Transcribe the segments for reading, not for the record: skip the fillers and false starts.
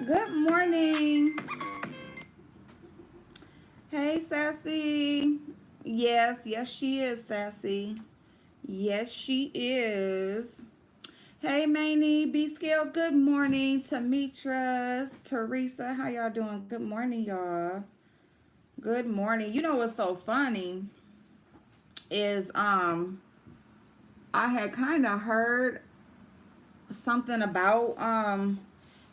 Good morning. Hey, Sassy. Yes, she is, Sassy. Yes, she is. Hey, Manny, B Scales, good morning. Tamitras, Teresa, how y'all doing? Good morning, y'all. Good morning. You know what's so funny is I had kind of heard something about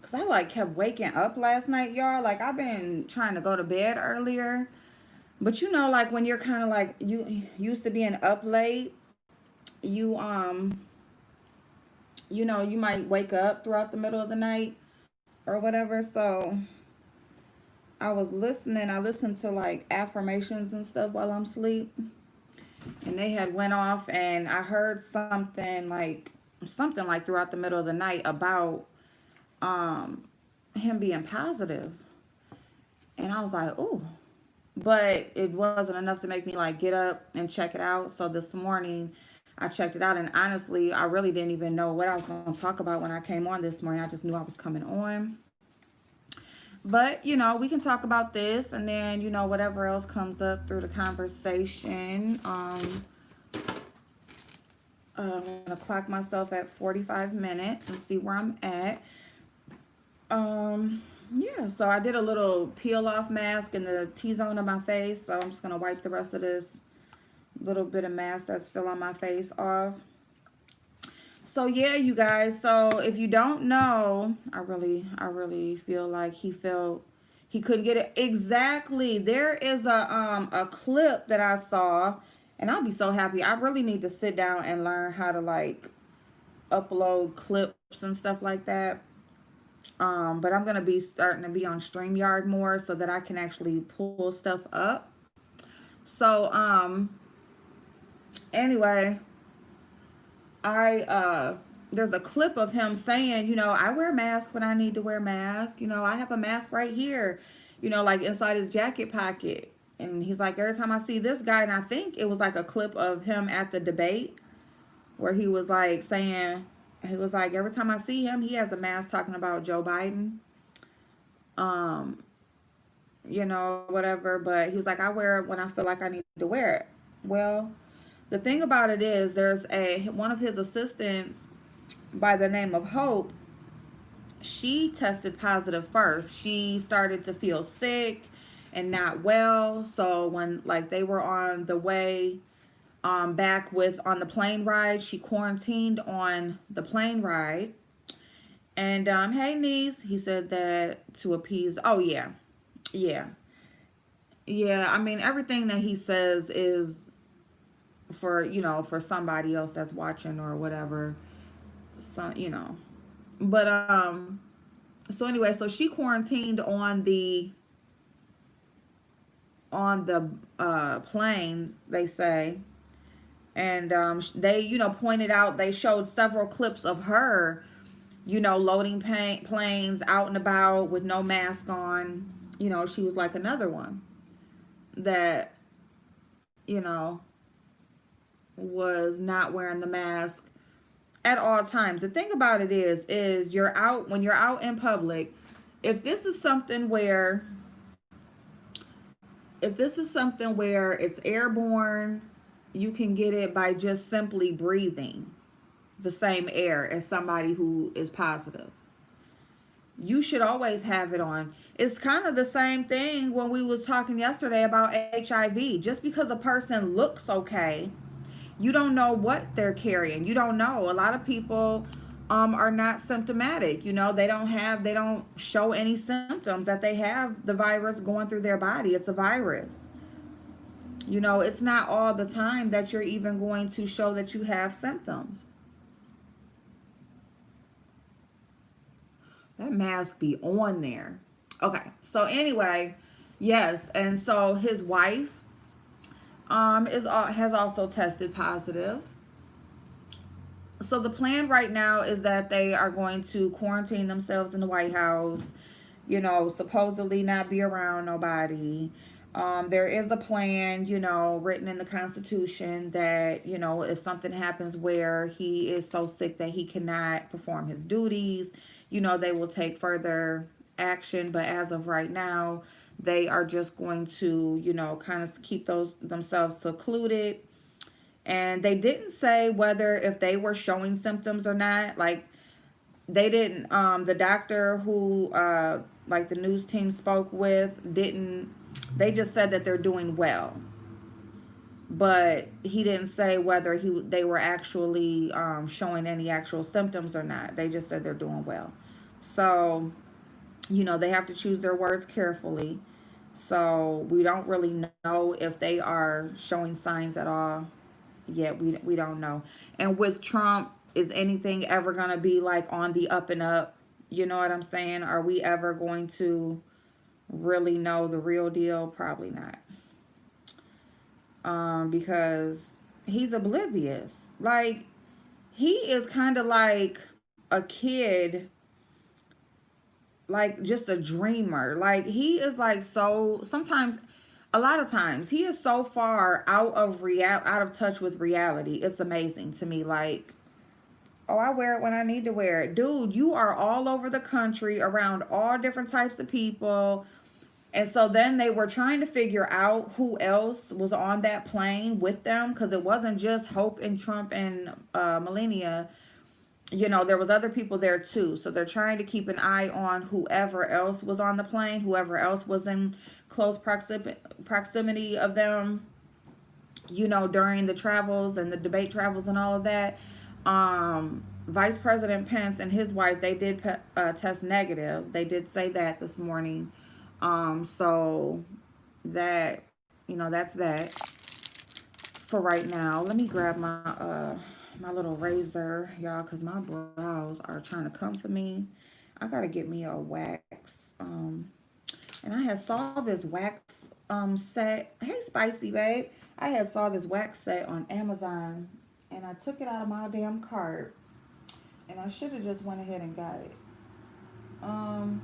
cuz I like kept waking up last night, y'all. Like I've been trying to go to bed earlier. But you know, like when you're kind of like you used to being up late, you you might wake up throughout the middle of the night or whatever. So I was listening. I listened to like affirmations and stuff while I'm asleep, and they had went off, and I heard something like throughout the middle of the night about um him being positive, and I was like, ooh. But it wasn't enough to make me like get up and check it out. So this morning I checked it out, and honestly, I really didn't even know what I was going to talk about when I came on this morning. I just knew I was coming on. But, we can talk about this, and then, whatever else comes up through the conversation. I'm going to clock myself at 45 minutes and see where I'm at. Yeah, so I did a little peel off mask in the T-zone of my face. So I'm just going to wipe the rest of this little bit of mask that's still on my face off. So yeah, you guys. So if you don't know, I really feel like he felt he couldn't get it exactly. There is a clip that I saw, and I'll be so happy. I really need to sit down and learn how to like upload clips and stuff like that. But I'm gonna be starting to be on StreamYard more so that I can actually pull stuff up. So anyway, I there's a clip of him saying, I wear a mask when I need to wear a mask. I have a mask right here, like inside his jacket pocket. And he's like, every time I see this guy, and I think it was like a clip of him at the debate where he was like saying, he was like, every time I see him, he has a mask talking about Joe Biden, um, whatever. But he was like, I wear it when I feel like I need to wear it. Well, the thing about it is, there's one of his assistants by the name of Hope. She tested positive first. She started to feel sick and not well. So when like they were on the way back with on the plane ride, she quarantined on the plane ride. And hey niece, he said that to appease. Oh yeah, yeah, yeah. I mean everything that he says is for for somebody else that's watching or whatever. So but so anyway, so she quarantined on the plane, they say. And they pointed out, they showed several clips of her loading planes out and about with no mask on. She was like another one that you know was not wearing the mask at all times. The thing about it is you're out when you're out in public. If this is something where it's airborne, you can get it by just simply breathing the same air as somebody who is positive. You should always have it on. It's kind of the same thing when we was talking yesterday about HIV. Just because a person looks okay, you don't know what they're carrying. You don't know. A lot of people are not symptomatic. They don't show any symptoms that they have the virus going through their body. It's a virus. It's not all the time that you're even going to show that you have symptoms. That mask be on there. Okay. So anyway, yes, and so his wife is has also tested positive. So the plan right now is that they are going to quarantine themselves in the White House, supposedly not be around nobody. There is a plan, written in the Constitution that, if something happens where he is so sick that he cannot perform his duties, they will take further, action, but as of right now, they are just going to, kind of keep those themselves secluded. And they didn't say whether if they were showing symptoms or not. Like they didn't the doctor who like the news team spoke with didn't, they just said that they're doing well, but he didn't say whether they were actually showing any actual symptoms or not. They just said they're doing well. So they have to choose their words carefully. So we don't really know if they are showing signs at all yet. We don't know. And with Trump, is anything ever going to be like on the up and up? You know what I'm saying? Are we ever going to really know the real deal? Probably not. Because he's oblivious. Like he is kind of like a kid, like just a dreamer. Like he is like so sometimes, a lot of times he is so far out of touch with reality. It's amazing to me. Like, oh, I wear it when I need to wear it. Dude, you are all over the country around all different types of people. And so then they were trying to figure out who else was on that plane with them, because it wasn't just Hope and Trump and Melania. There was other people there too. So they're trying to keep an eye on whoever else was on the plane, whoever else was in close proximity of them, during the travels and the debate travels and all of that. Vice President Pence and his wife, they did test negative. They did say that this morning. So that, that's that for right now. Let me grab my little razor, y'all, because my brows are trying to come for me. I gotta get me a wax. And I had saw this wax set. Hey, Spicy Babe. I had saw this wax set on Amazon, and I took it out of my damn cart, and I should have just went ahead and got it. Um,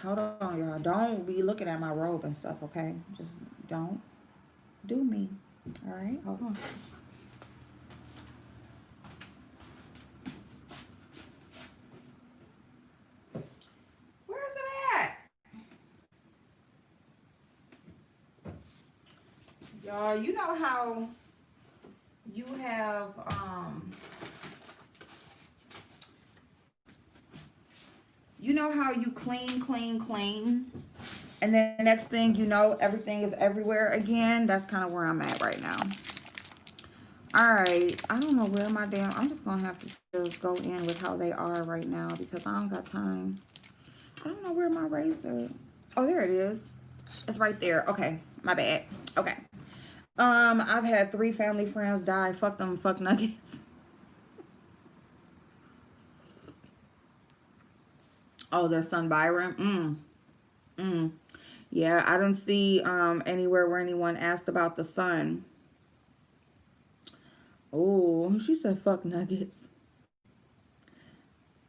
Hold on, y'all. Don't be looking at my robe and stuff, okay? Just don't do me. All right, hold on. Where is it at? Y'all, you know how you have how you clean, and then next thing you know, everything is everywhere again. That's kind of where I'm at right now. All right, I don't know where my damn, I'm just gonna have to just go in with how they are right now because I don't got time. I don't know where my razor, oh, there it is. It's right there. Okay, my bad. Okay. I've had 3 family friends die. Fuck them, fuck nuggets. Oh, their son Byron. Mm. Yeah, I didn't see anywhere where anyone asked about the son. Oh, she said fuck nuggets.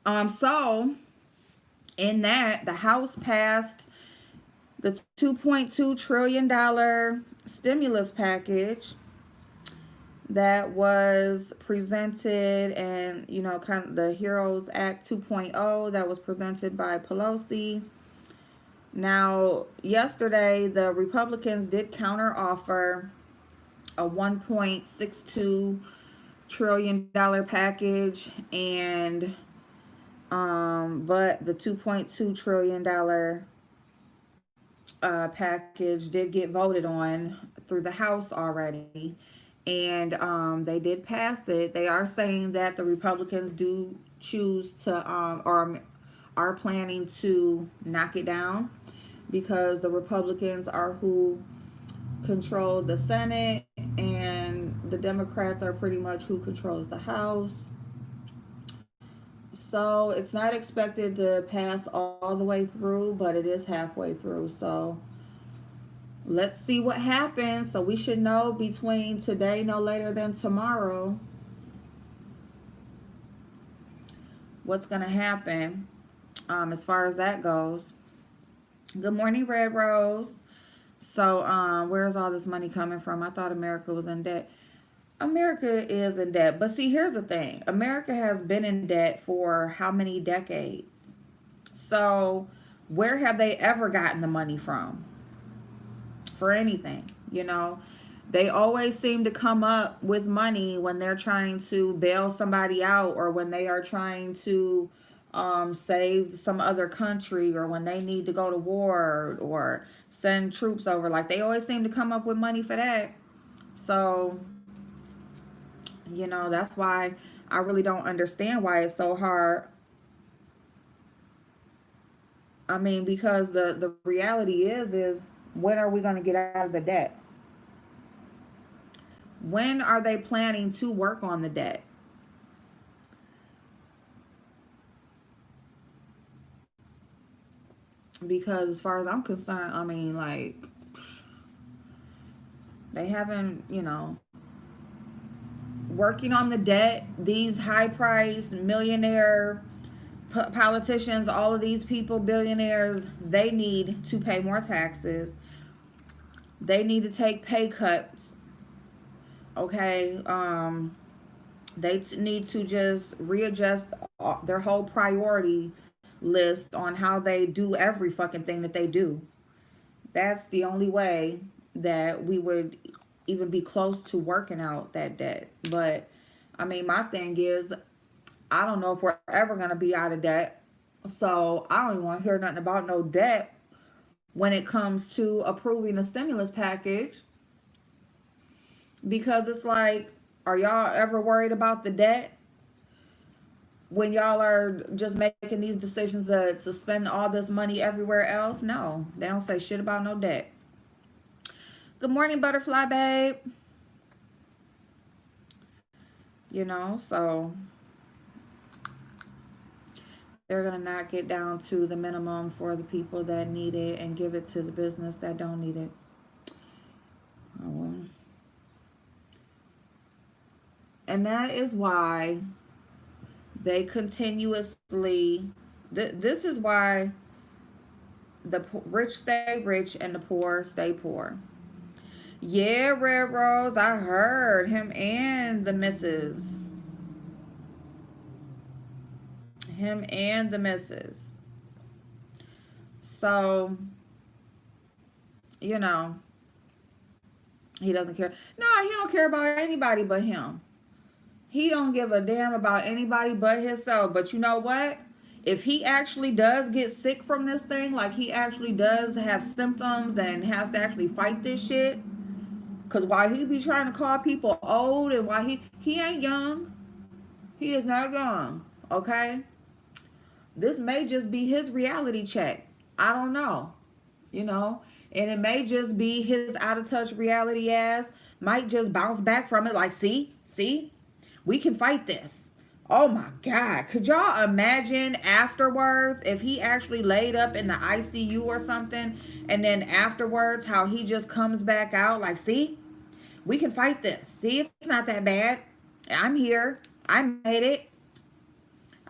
So in that, the House passed the $2.2 trillion stimulus package that was presented, and kind of the Heroes Act 2.0 that was presented by Pelosi. Now, yesterday the Republicans did counter offer a $1.62 trillion package, and but the $2.2 trillion package did get voted on through the House already, and they did pass it. They are saying that the Republicans do choose to or are planning to knock it down, because the Republicans are who control the Senate, and the Democrats are pretty much who controls the House. So it's not expected to pass all the way through, but it is halfway through. So let's see what happens. So we should know between today, no later than tomorrow, what's going to happen as far as that goes. Good morning, Red Rose. So where's all this money coming from? I thought America was in debt. America is in debt. But see, here's the thing. America has been in debt for how many decades? So, where have they ever gotten the money from for anything? They always seem to come up with money when they're trying to bail somebody out, or when they are trying to save some other country, or when they need to go to war or send troops over. Like, they always seem to come up with money for that. So, that's why I really don't understand why it's so hard. I mean, because the reality is when are we going to get out of the debt? When are they planning to work on the debt? Because as far as I'm concerned, I mean, like, they haven't, working on the debt. These high priced millionaire politicians, all of these people, billionaires, they need to pay more taxes. They need to take pay cuts. Okay. They need to just readjust their whole priority list on how they do every fucking thing that they do. That's the only way that we would even be close to working out that debt. But I mean, my thing is, I don't know if we're ever going to be out of debt. So I don't even want to hear nothing about no debt when it comes to approving a stimulus package, because it's like, are y'all ever worried about the debt when y'all are just making these decisions to spend all this money everywhere else? No, they don't say shit about no debt. Good morning, butterfly babe. So they're gonna not get down to the minimum for the people that need it and give it to the business that don't need it. Oh, and that is why they continuously. This is why the rich stay rich and the poor stay poor. Yeah, Red Rose, I heard him and the missus. Him and the missus. So, you know, he doesn't care. No, he don't care about anybody but him. He don't give a damn about anybody but himself. But you know what? If he actually does get sick from this thing, like he actually does have symptoms and has to actually fight this shit, because while he be trying to call people old, and while he ain't young, he is not young, okay? This may just be his reality check. I don't know, you know? And it may just be his out of touch reality ass might just bounce back from it like, see, we can fight this. Oh my God. Could y'all imagine afterwards if he actually laid up in the ICU or something, and then afterwards how he just comes back out like, see, we can fight this. See, it's not that bad. I'm here. I made it.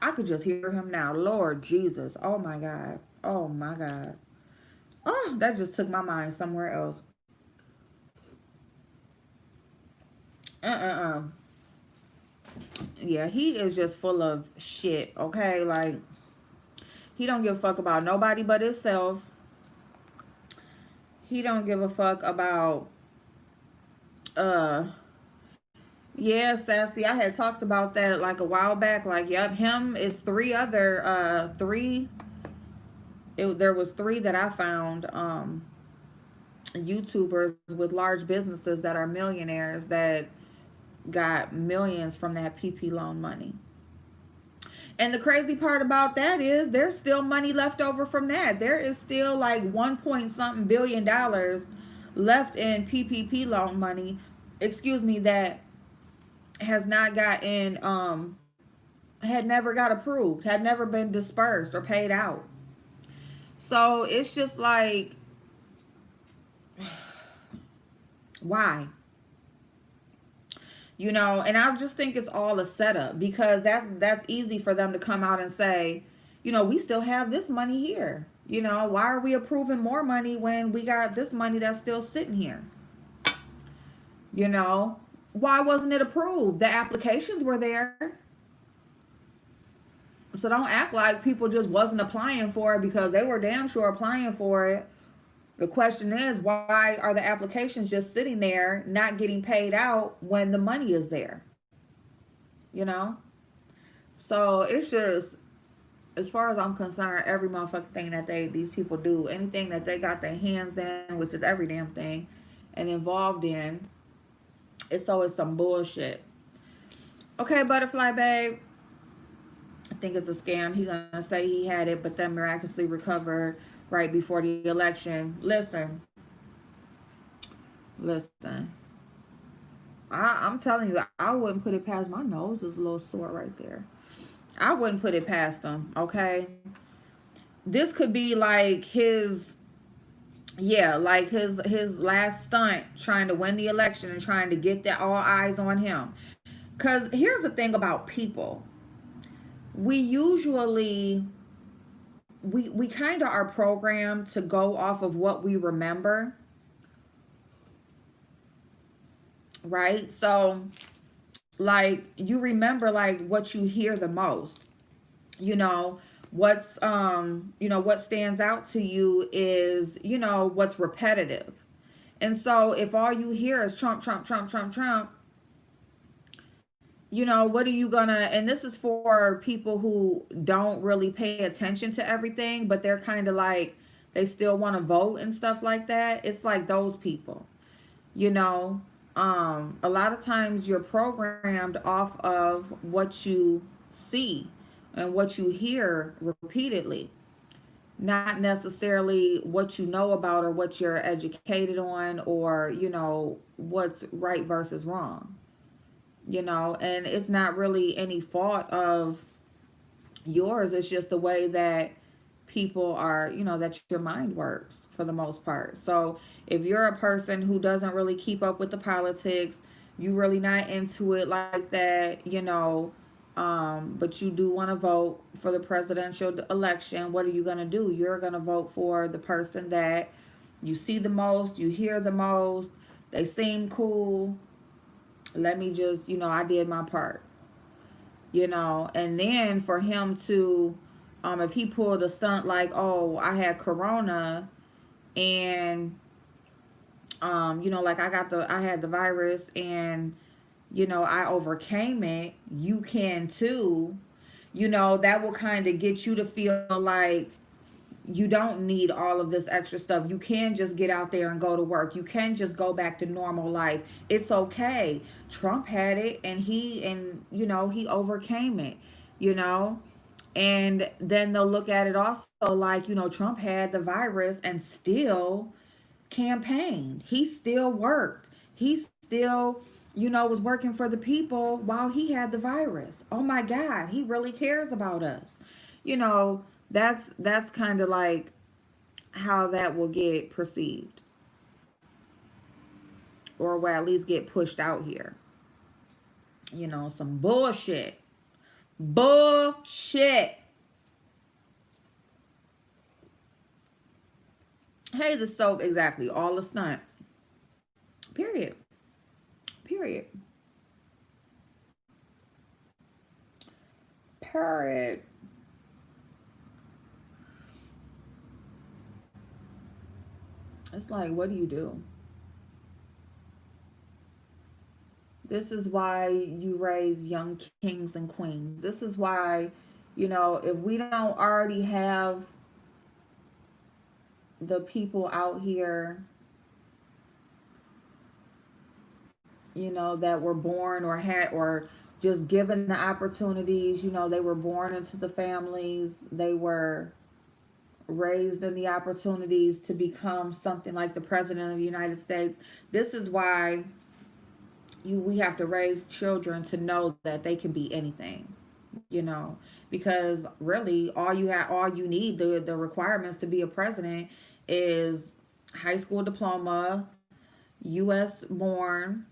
I could just hear him now. Lord Jesus. Oh my God. Oh my God. Oh, that just took my mind somewhere else. Uh. Yeah, he is just full of shit, okay? Like, he don't give a fuck about nobody but himself. He don't give a fuck about, uh, yeah, Sassy. I had talked about that like a while back. Like, yep, him is there was three that I found, YouTubers with large businesses that are millionaires that got millions from that PP loan money. And the crazy part about that is there's still money left over from that. There is still like 1 point something billion dollars left in PPP loan money, excuse me, that has not gotten had never got approved, had never been dispersed or paid out. So it's just like, why? And I just think it's all a setup, because that's easy for them to come out and say, we still have this money here. Why are we approving more money when we got this money that's still sitting here? you know Why wasn't it approved? The applications were there. So don't act like people just wasn't applying for it, because they were damn sure applying for it. The question is, why are the applications just sitting there not getting paid out when the money is there? You know? So it's just, as far as I'm concerned, every motherfucking thing that these people do, anything that they got their hands in, which is every damn thing, and involved in, it's always some bullshit. Okay, butterfly babe, I think it's a scam. He gonna say he had it, but then miraculously recovered right before the election. Listen. I'm telling you, I wouldn't put it past. My nose is a little sore right there. I wouldn't put it past him. Okay, this could be like his, yeah, like his last stunt trying to win the election and trying to get the all eyes on him. Cause here's the thing about people, we usually we kind of are programmed to go off of what we remember, right? So like you remember like what you hear the most, you know, what stands out to you is, what's repetitive. And so if all you hear is Trump, Trump, Trump, Trump, Trump, what are you gonna, and this is for people who don't really pay attention to everything, but they're kind of like, they still want to vote and stuff like that. It's like those people, you know. A lot of times you're programmed off of what you see and what you hear repeatedly, not necessarily what you know about or what you're educated on, or what's right versus wrong. And it's not really any fault of yours. It's just the way that people are, that your mind works for the most part. So if you're a person who doesn't really keep up with the politics, you really not into it like that, but you do want to vote for the presidential election, what are you going to do? You're going to vote for the person that you see the most, you hear the most, they seem cool. Let me just, I did my part, and then for him to, if he pulled a stunt like, oh, I had corona, and like I had the virus, and I overcame it, you can too, that will kind of get you to feel like you don't need all of this extra stuff. You can just get out there and go to work. You can just go back to normal life. It's okay. Trump had it, and he overcame it, you know? And then they'll look at it also like, Trump had the virus and still campaigned. He still worked. He still, was working for the people while he had the virus. Oh my God, he really cares about us. You know, that's kind of like how that will get perceived, or will at least get pushed out here. Some bullshit. Bullshit. Hey, the soap, exactly. All the stunt. Period. Period. Period. It's like, what do you do? This is why you raise young kings and queens. This is why, if we don't already have the people out here, that were born or had or just given the opportunities, they were born into the families, they were raised in the opportunities to become something like the president of the United States. This is why we have to raise children to know that they can be anything, because really all you need, the requirements to be a president is high school diploma, US born,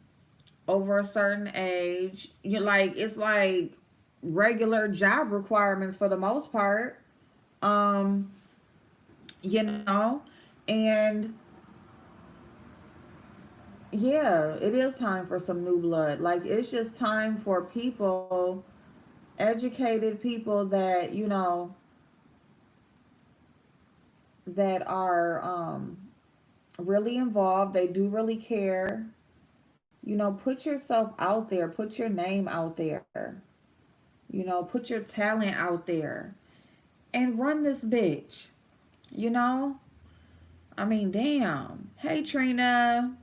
over a certain age. It's like regular job requirements for the most part. um you know and Yeah, it is time for some new blood. Like, it's just time for people, educated people that, that are really involved. They do really care. Put yourself out there, put your name out there, put your talent out there and run this bitch. You know? I mean, damn. Hey, Trina.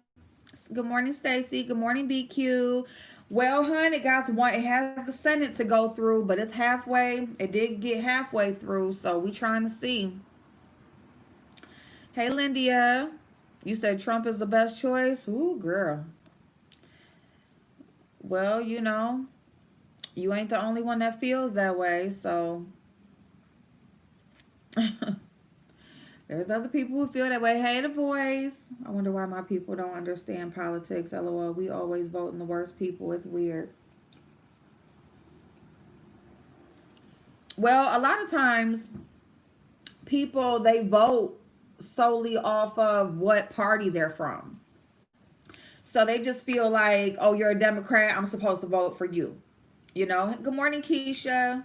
Good morning, Stacy. Good morning, BQ. Well, hun, it got one. It has the Senate to go through, but it's halfway. It did get halfway through, so we trying to see. Hey, Lindia. You said Trump is the best choice. Ooh, girl. Well, you ain't the only one that feels that way. So there's other people who feel that way. Hey, the boys. I wonder why my people don't understand politics. LOL. We always vote in the worst people. It's weird. Well, a lot of times people they vote solely off of what party they're from. So they just feel like, oh, you're a Democrat, I'm supposed to vote for you. Good morning, Keisha.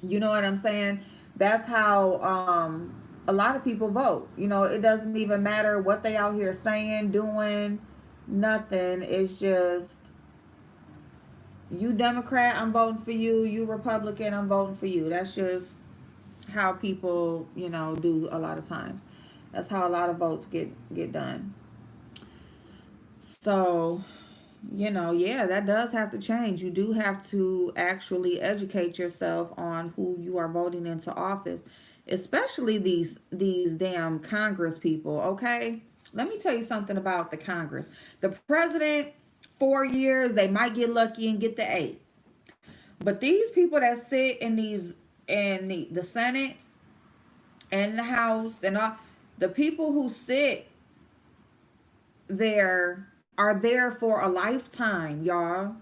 You know what I'm saying? That's how a lot of people vote. It doesn't even matter what they out here saying, doing, nothing. It's just you Democrat, I'm voting for you. You Republican, I'm voting for you. That's just how people, do a lot of times. That's how a lot of votes get done. So, yeah, that does have to change. You do have to actually educate yourself on who you are voting into office, especially these damn Congress people, okay? Let me tell you something about the Congress. The president, 4 years, they might get lucky and get the 8. But these people that sit in the Senate and the House and all the people who sit there are there for a lifetime, y'all.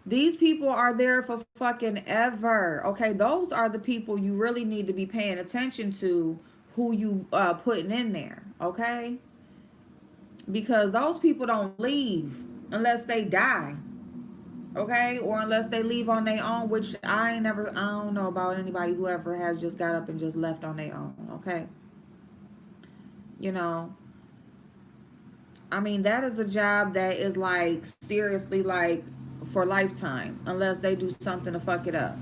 These people are there for fucking ever. Okay, those are the people you really need to be paying attention to who you putting in there, okay? Because those people don't leave unless they die. Okay, or unless they leave on their own, which I don't know about anybody who ever has just got up and just left on their own. Okay, you know, I mean, that is a job that is like seriously like for lifetime, unless they do something to fuck it up,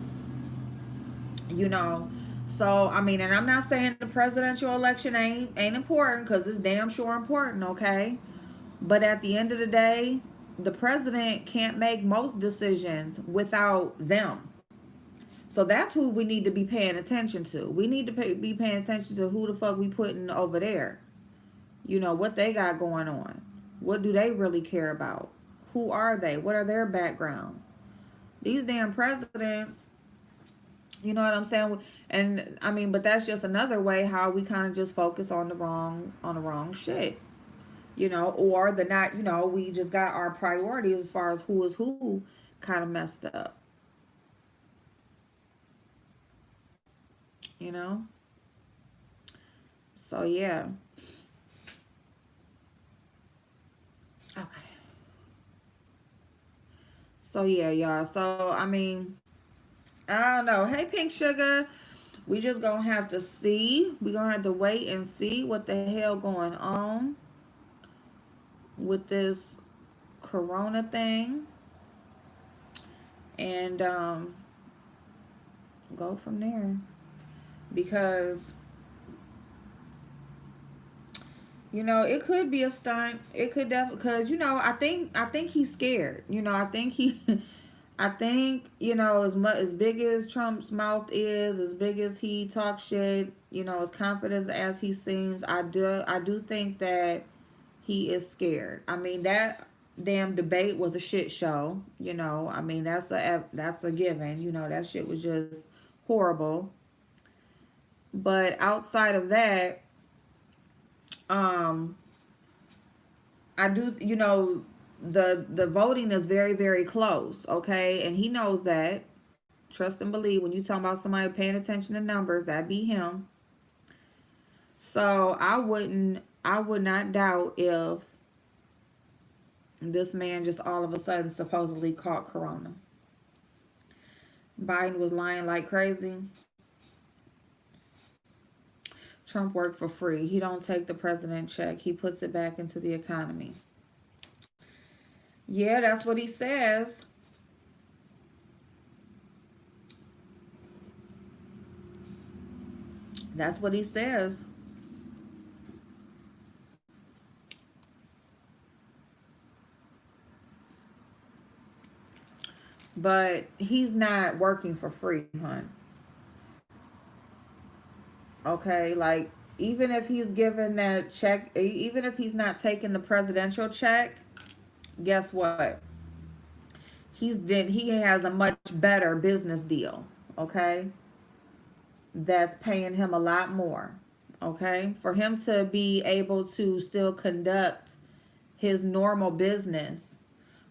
you know. So I mean, and I'm not saying the presidential election ain't important because it's damn sure important, okay. But at the end of the day, the president can't make most decisions without them. So that's who we need to be paying attention to. We need to be paying attention to who the fuck we putting over there. What they got going on. What do they really care about? Who are they? What are their backgrounds? These damn presidents, you know what I'm saying? And I mean, but that's just another way how we kind of just focus on the wrong shit. Or the not, we just got our priorities as far as who is who kind of messed up, you know? So yeah. Okay. So yeah, y'all. So I mean, I don't know. Hey, Pink Sugar. We just gonna have to see. We gonna have to wait and see what the hell going on with this Corona thing, and go from there. Because it could be a stunt. It could definitely because I think he's scared. I think he. I think as much as big as Trump's mouth is, as big as he talks shit, as confident as he seems, I do think that he is scared. I mean that damn debate was a shit show. I mean that's a given. That shit was just horrible. But outside of that, um, I do. The voting is very very close. Okay, and he knows that. Trust and believe. When you talk about somebody paying attention to numbers, that be him. So I would not doubt if This man just all of a sudden supposedly caught corona. Biden was lying like crazy. Trump worked for free. He don't take the president check. He puts it back into the economy. Yeah, that's what he says. That's what he says. But he's not working for free, hon. Okay, like even if he's given that check, even if he's not taking the presidential check, guess what? He has a much better business deal. Okay, that's paying him a lot more. Okay, for him to be able to still conduct his normal business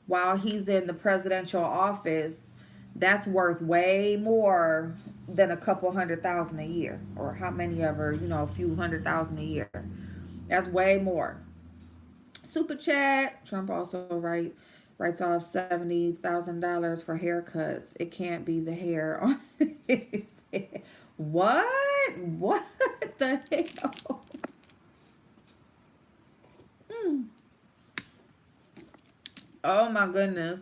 while he's in the presidential office, that's worth way more than a couple 100,000 a year, or how many ever, a few 100,000 a year. That's way more. Super chat. Trump also writes off $70,000 for haircuts. It can't be the hair on his head. What? What the hell? Mm. Oh my goodness.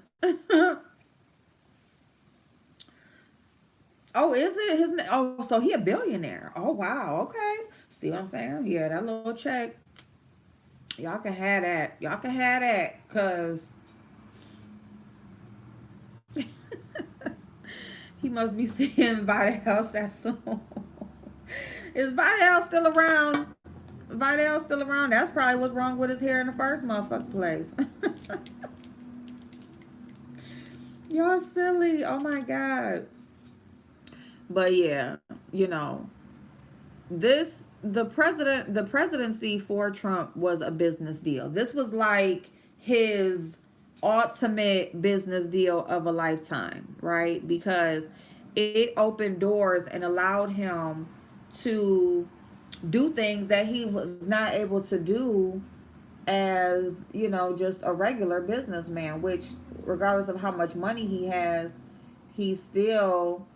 Oh, is it his? Oh, so he a billionaire. Oh wow. Okay. See what I'm saying? Yeah, that little check. Y'all can have that. Y'all can have that. Cause he must be seeing Vidal Sassoon. Is Vidal still around? Vidal still around? That's probably what's wrong with his hair in the first motherfucking place. Y'all silly. Oh my god. But yeah, you know, this the presidency for Trump was a business deal. This was like his ultimate business deal of a lifetime, right? Because it opened doors and allowed him to do things that he was not able to do as, just a regular businessman, which regardless of how much money he has, he still,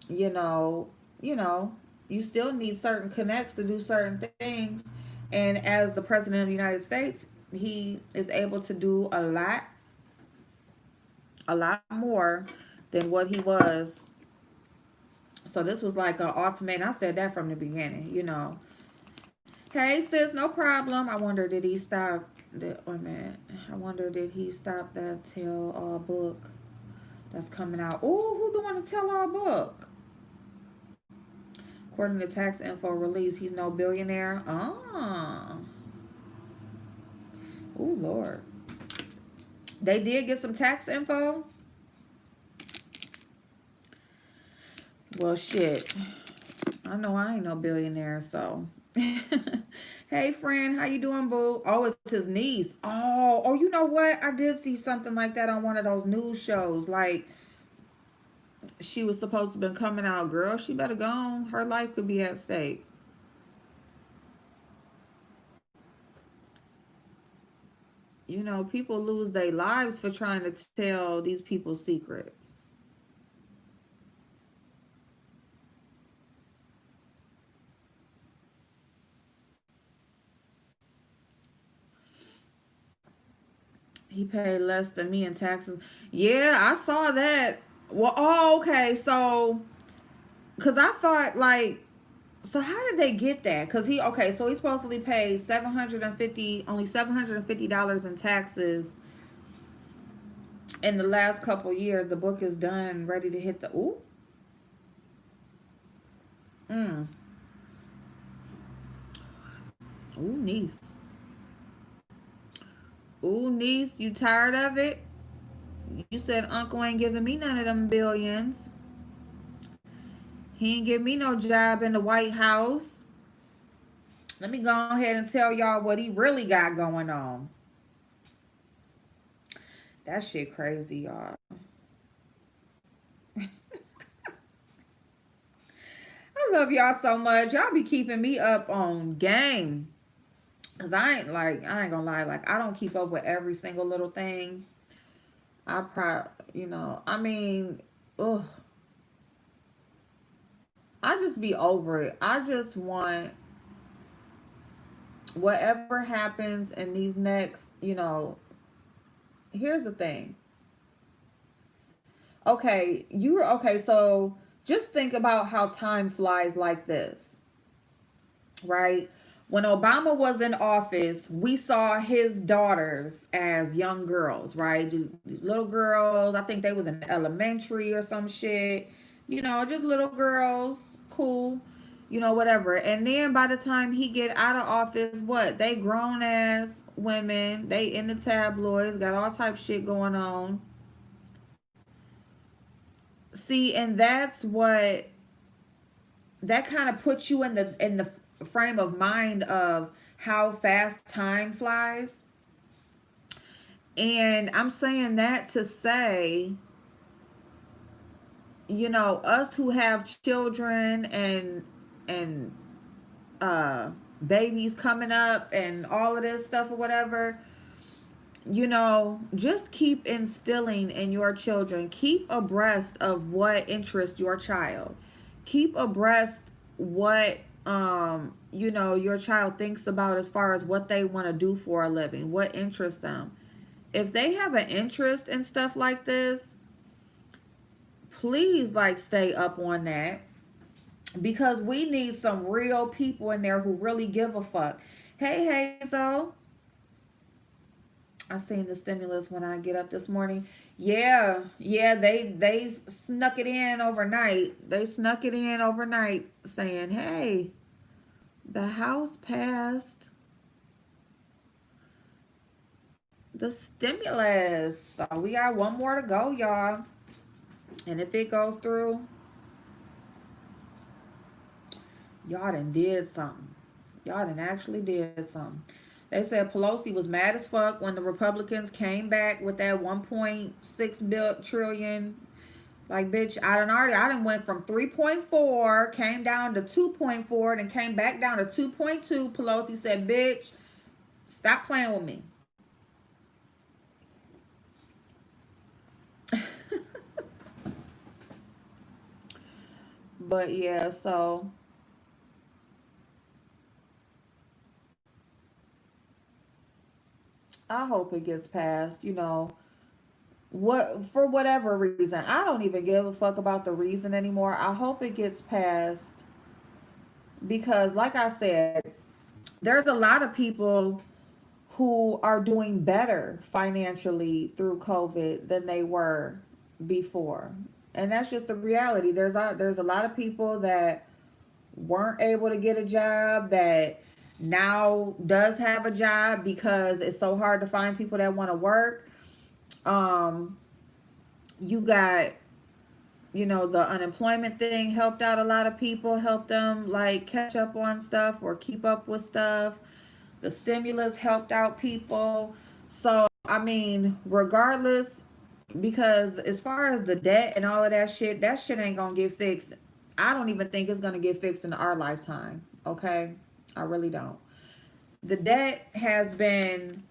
you know, you know, you still need certain connects to do certain things. And as the president of the United States, he is able to do a lot more than what he was. So this was like an ultimate. I said that from the beginning. Hey sis, no problem. I wonder did he stop the wait a minute. I wonder did he stop that tell all book that's coming out. Ooh, who doing the tell all book? According to tax info release, he's no billionaire. Ah. Oh Lord. They did get some tax info. Well shit. I know I ain't no billionaire, so hey friend, how you doing, boo? Oh, it's his niece. Oh, you know what? I did see something like that on one of those news shows. Like she was supposed to have been coming out, girl. She better go on. Her life could be at stake. People lose their lives for trying to tell these people's secrets. He paid less than me in taxes. Yeah, I saw that. Well, oh, okay. So, because I thought, like, so how did they get that? Because okay, so he supposedly paid only $750 in taxes in the last couple years. The book is done, ready to hit the, mm, niece. Ooh, niece, you tired of it? You said uncle ain't giving me none of them billions. He ain't give me no job in the White House. Let me go ahead and tell y'all what he really got going on. That shit crazy, y'all. I love y'all so much. Y'all be keeping me up on game. Cause I ain't gonna lie, like I don't keep up with every single little thing. I probably, I mean, ugh, I just be over it. I just want whatever happens in these next, here's the thing. Okay, so just think about how time flies like this, right? When Obama was in office, we saw his daughters as young girls, right? Just little girls. I think they was in elementary or some shit. Just little girls, cool, whatever. And then by the time he get out of office, what? They grown ass women. They in the tabloids, got all type shit going on. See, and that's what that kind of puts you in the frame of mind of how fast time flies. And I'm saying that to say, us who have children and uh babies coming up and all of this stuff or whatever, just keep instilling in your children. Keep abreast of what interests your child. Keep abreast what your child thinks about as far as what they want to do for a living, what interests them. If they have an interest in stuff like this, please like stay up on that because we need some real people in there who really give a fuck. Hey Hazel, I seen the stimulus when I get up this morning. Yeah, they snuck it in overnight. They snuck it in overnight saying, "Hey, the House passed the stimulus. So we got one more to go, y'all. And if it goes through, y'all done did something. Y'all done actually did something." They said Pelosi was mad as fuck when the Republicans came back with that 1.6 trillion. Like, bitch, I done went from 3.4, came down to 2.4, then came back down to 2.2. Pelosi said, bitch, stop playing with me. But yeah, so I hope it gets passed, what for whatever reason. I don't even give a fuck about the reason anymore. I hope it gets passed because like I said, there's a lot of people who are doing better financially through COVID than they were before. And that's just the reality. There's a lot of people that weren't able to get a job that now does have a job because it's so hard to find people that want to work. Um, you got, the unemployment thing helped out a lot of people, helped them like catch up on stuff or keep up with stuff. The stimulus helped out people. So, I mean, regardless, because as far as the debt and all of that shit ain't gonna get fixed. I don't even think it's gonna get fixed in our lifetime. Okay? I really don't. The debt has been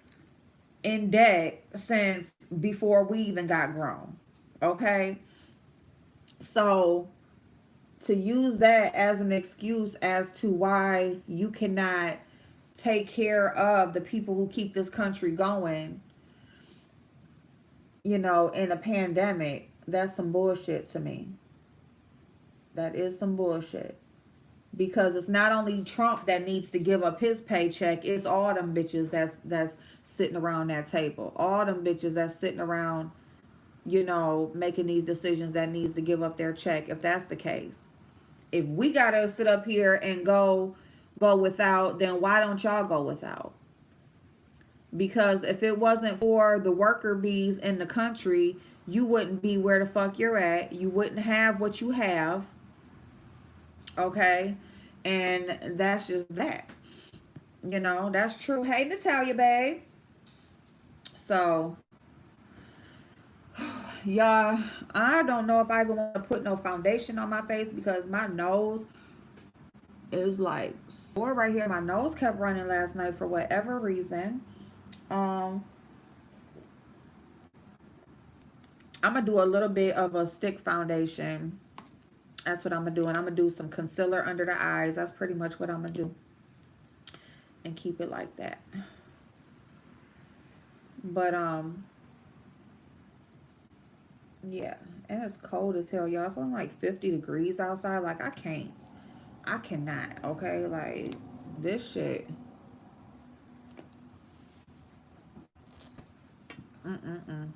in debt since before we even got grown. Okay? So, to use that as an excuse as to why you cannot take care of the people who keep this country going, in a pandemic, that's some bullshit to me. That is some bullshit. Because it's not only Trump that needs to give up his paycheck, it's all them bitches that's sitting around that table. All them bitches that's sitting around, making these decisions that needs to give up their check if that's the case. If we gotta sit up here and go without, then why don't y'all go without? Because if it wasn't for the worker bees in the country, you wouldn't be where the fuck you're at. You wouldn't have what you have. Okay? And that's just that. That's true. Hey, Natalia, babe. So, y'all, I don't know if I even want to put no foundation on my face because my nose is like sore right here. My nose kept running last night for whatever reason. Um, I'm gonna do a little bit of a stick foundation. That's what I'm gonna do, and I'm gonna do some concealer under the eyes. That's pretty much what I'm gonna do, and keep it like that. But yeah, and it's cold as hell, y'all. So I'm like 50 degrees outside. Like I cannot. Okay, like this shit. Mm-mm-mm.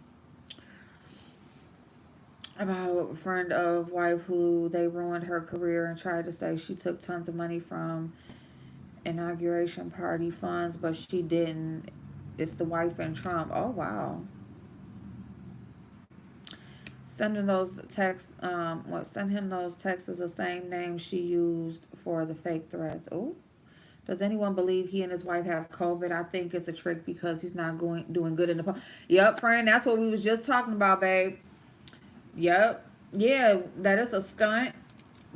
About a friend of wife who they ruined her career and tried to say she took tons of money from inauguration party funds, but she didn't. It's the wife and Trump. Oh wow. Sending those texts, what? Send him those texts is the same name she used for the fake threats. Oh, does anyone believe he and his wife have COVID? I think it's a trick because he's not going doing good in the. Yep, friend. That's what we was just talking about, babe. Yep. Yeah, that is a stunt.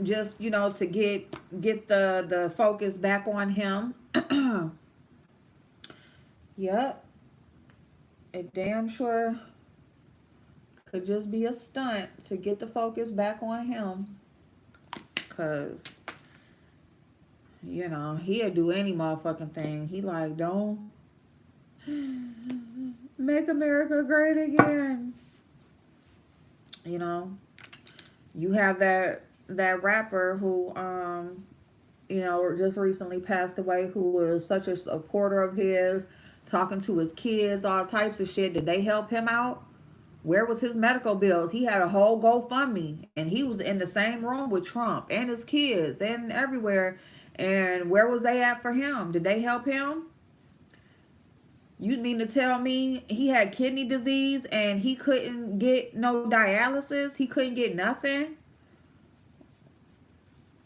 Just to get the focus back on him. Yep. It damn sure could just be a stunt to get the focus back on him. Cause he'll do any motherfucking thing. He like, don't make America great again. You know, you have that rapper who just recently passed away, who was such a supporter of his, talking to his kids, all types of shit. Did they help him out? Where was his medical bills? He had a whole GoFundMe, and he was in the same room with Trump and his kids and everywhere. And where was they at for him? Did they help him? You mean to tell me he had kidney disease and he couldn't get no dialysis? He couldn't get nothing?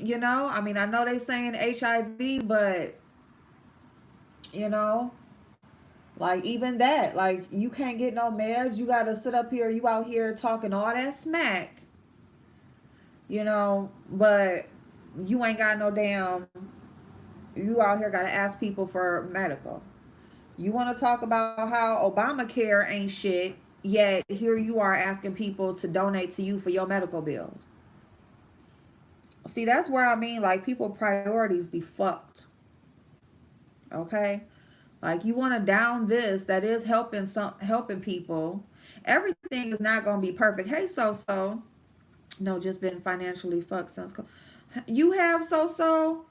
I mean, I know they saying HIV, but you know, like even that, like you can't get no meds. You got to sit up here. You out here talking all that smack, but you ain't got no damn. You out here got to ask people for medical. You want to talk about how Obamacare ain't shit, yet here you are asking people to donate to you for your medical bills. See, that's where I mean, like, people priorities be fucked. Okay? Like, you want to down this that is helping people. Everything is not going to be perfect. Hey, so. No, just been financially fucked since. You have so.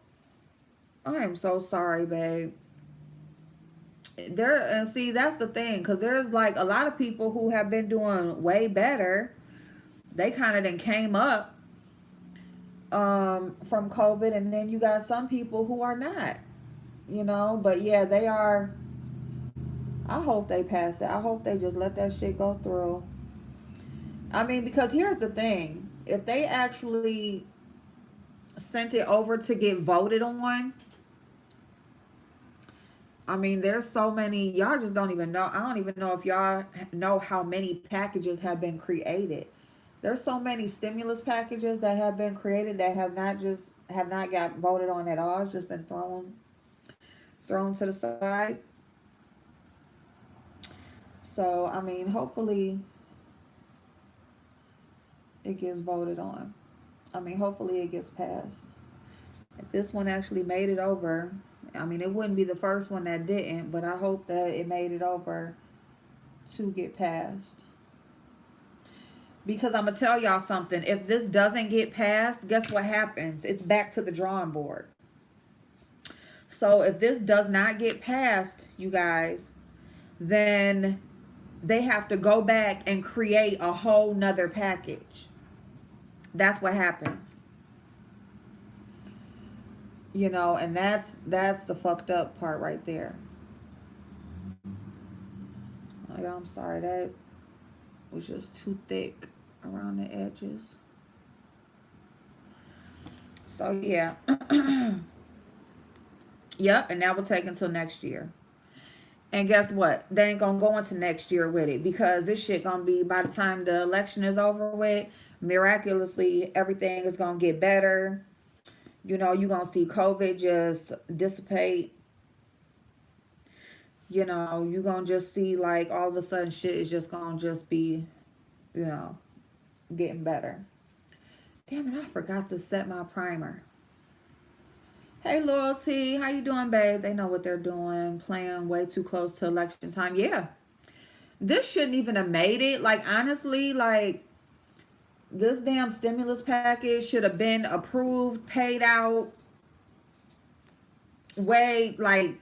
I am so sorry, babe. There, and see, that's the thing, because there's like a lot of people who have been doing way better. They kind of then came up from COVID, and then you got some people who are not, but yeah, they are. I hope they pass it. I hope they just let that shit go through. I mean, because here's the thing: if they actually sent it over to get voted on, I mean, there's so many. Y'all just don't even know. I don't even know if y'all know how many packages have been created. There's so many stimulus packages that have been created that have not got voted on at all. It's just been thrown to the side. So I mean, hopefully it gets voted on. I mean, hopefully it gets passed. If this one actually made it over, I mean, it wouldn't be the first one that didn't, but I hope that it made it over to get passed. Because I'm going to tell y'all something. If this doesn't get passed, guess what happens? It's back to the drawing board. So if this does not get passed, you guys, then they have to go back and create a whole nother package. That's what happens. And that's the fucked up part right there. Like, I'm sorry, that was just too thick around the edges. So yeah. Yep, and that will take until next year. And guess what? They ain't gonna go into next year with it, because this shit gonna be, by the time the election is over with, miraculously everything is gonna get better. You're going to see COVID just dissipate. You're going to just see like all of a sudden shit is just going to just be, you know, getting better. Damn it, I forgot to set my primer. Hey, Loyalty, how you doing, babe? They know what they're doing, playing way too close to election time. Yeah, this shouldn't even have made it. Like, honestly, like, this damn stimulus package should have been approved, paid out, way, like,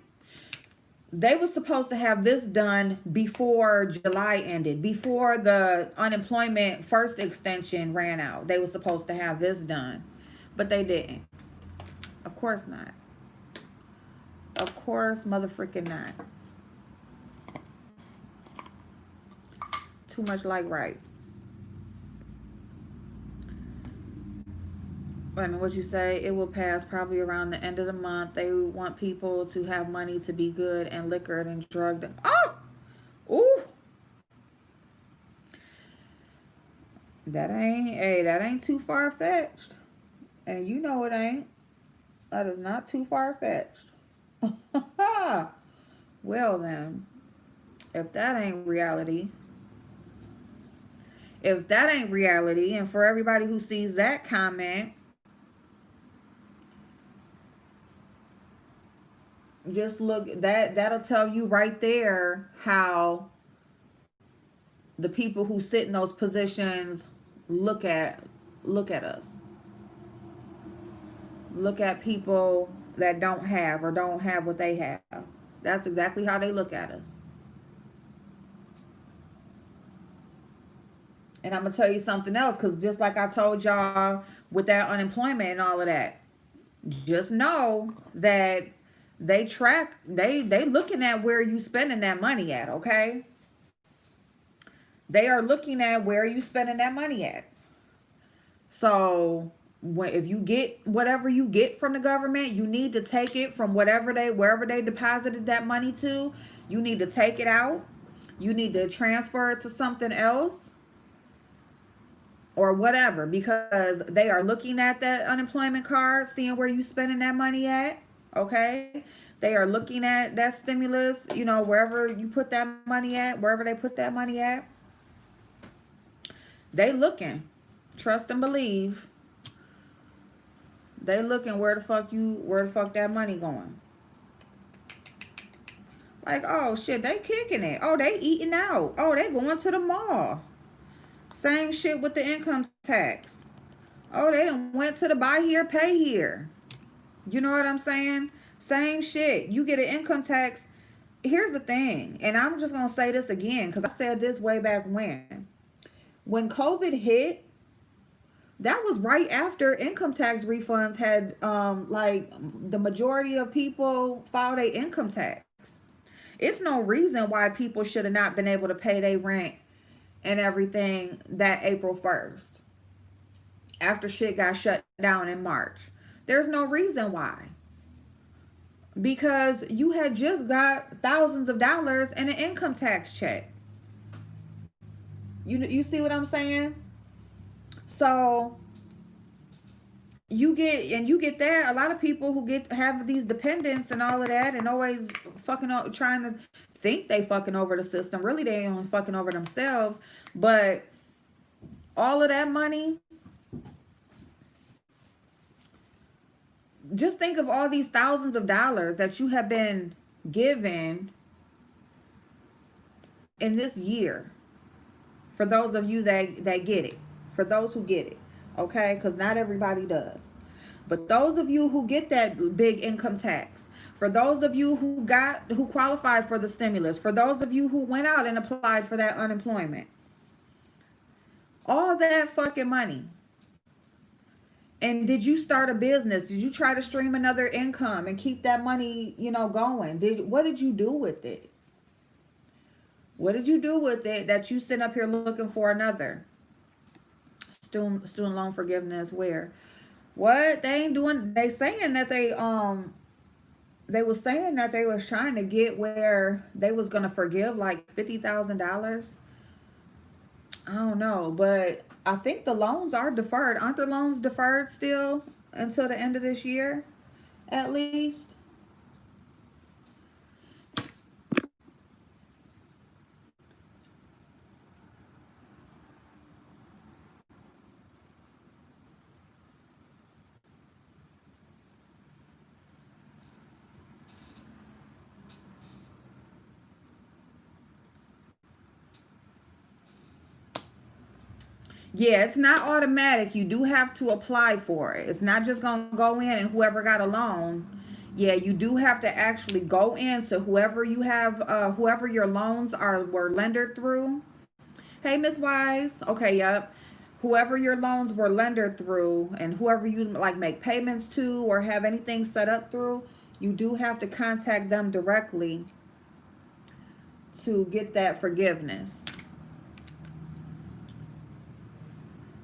they were supposed to have this done before July ended, before the unemployment first extension ran out. They were supposed to have this done, but they didn't. Of course not. Of course, motherfucking not. Too much like right. I mean, what you say? It will pass probably around the end of the month. They want people to have money to be good and liquored and drugged. Oh, ooh, that ain't too far fetched, and you know it ain't. That is not too far fetched. Well then, if that ain't reality, and for everybody who sees that comment, just look, that'll tell you right there how the people who sit in those positions look at us. Look at people that don't have what they have. That's exactly how they look at us. And I'm gonna tell you something else, because just like I told y'all with that unemployment and all of that, just know that they looking at where you spending that money at, okay? They are looking at where you spending that money at. So if you get whatever you get from the government, you need to take it from wherever they deposited that money to. You need to take it out. You need to transfer it to something else or whatever, because they are looking at that unemployment card, seeing where you spending that money at. Okay, they are looking at that stimulus, wherever you put that money at, wherever they put that money at, they looking. Trust and believe. They looking where the fuck that money going. Like, oh shit, they kicking it. Oh, they eating out. Oh, they going to the mall. Same shit with the income tax. Oh, they done went to the buy here, pay here. You know what I'm saying? Same shit. You get an income tax. Here's the thing, and I'm just gonna say this again, because I said this way back when COVID hit. That was right after income tax refunds had, like, the majority of people filed a income tax. It's no reason why people should have not been able to pay their rent and everything that April 1st, after shit got shut down in March. There's no reason why. Because you had just got thousands of dollars in an income tax check. You see what I'm saying? So you get that. A lot of people who have these dependents and all of that, and always fucking trying to think they fucking over the system. Really, they ain't fucking over themselves. But all of that money, just think of all these thousands of dollars that you have been given in this year. For those of you that get it, for those who get it, okay, because not everybody does. But those of you who get that big income tax, for those of you who qualified for the stimulus, for those of you who went out and applied for that unemployment, all that fucking money. And did you start a business? Did you try to stream another income and keep that money, going? What did you do with it? What did you do with it that you sit up here looking for another student loan forgiveness? Where? What? They ain't doing. They saying that they was saying that they was trying to get where they was gonna forgive like $50,000. I don't know, but I think the loans are deferred. Aren't the loans deferred still? until the end of this year, at least. Yeah, it's not automatic. You do have to apply for it. It's not just going to go in and whoever got a loan. Yeah, you do have to actually go into whoever you have, whoever your loans were lendered through. Hey, Miss Wise. Okay, yep. Whoever your loans were lendered through and whoever you like make payments to or have anything set up through, you do have to contact them directly to get that forgiveness.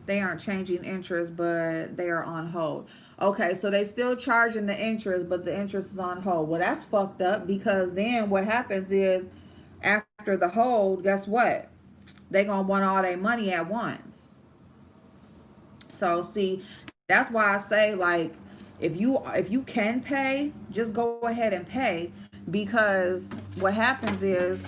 They aren't changing interest, but they are on hold. Okay, so they still charging the interest, but the interest is on hold. Well, that's fucked up because then what happens is after the hold, guess what? They gonna want all their money at once. So see, that's why I say like if you can pay, just go ahead and pay because what happens is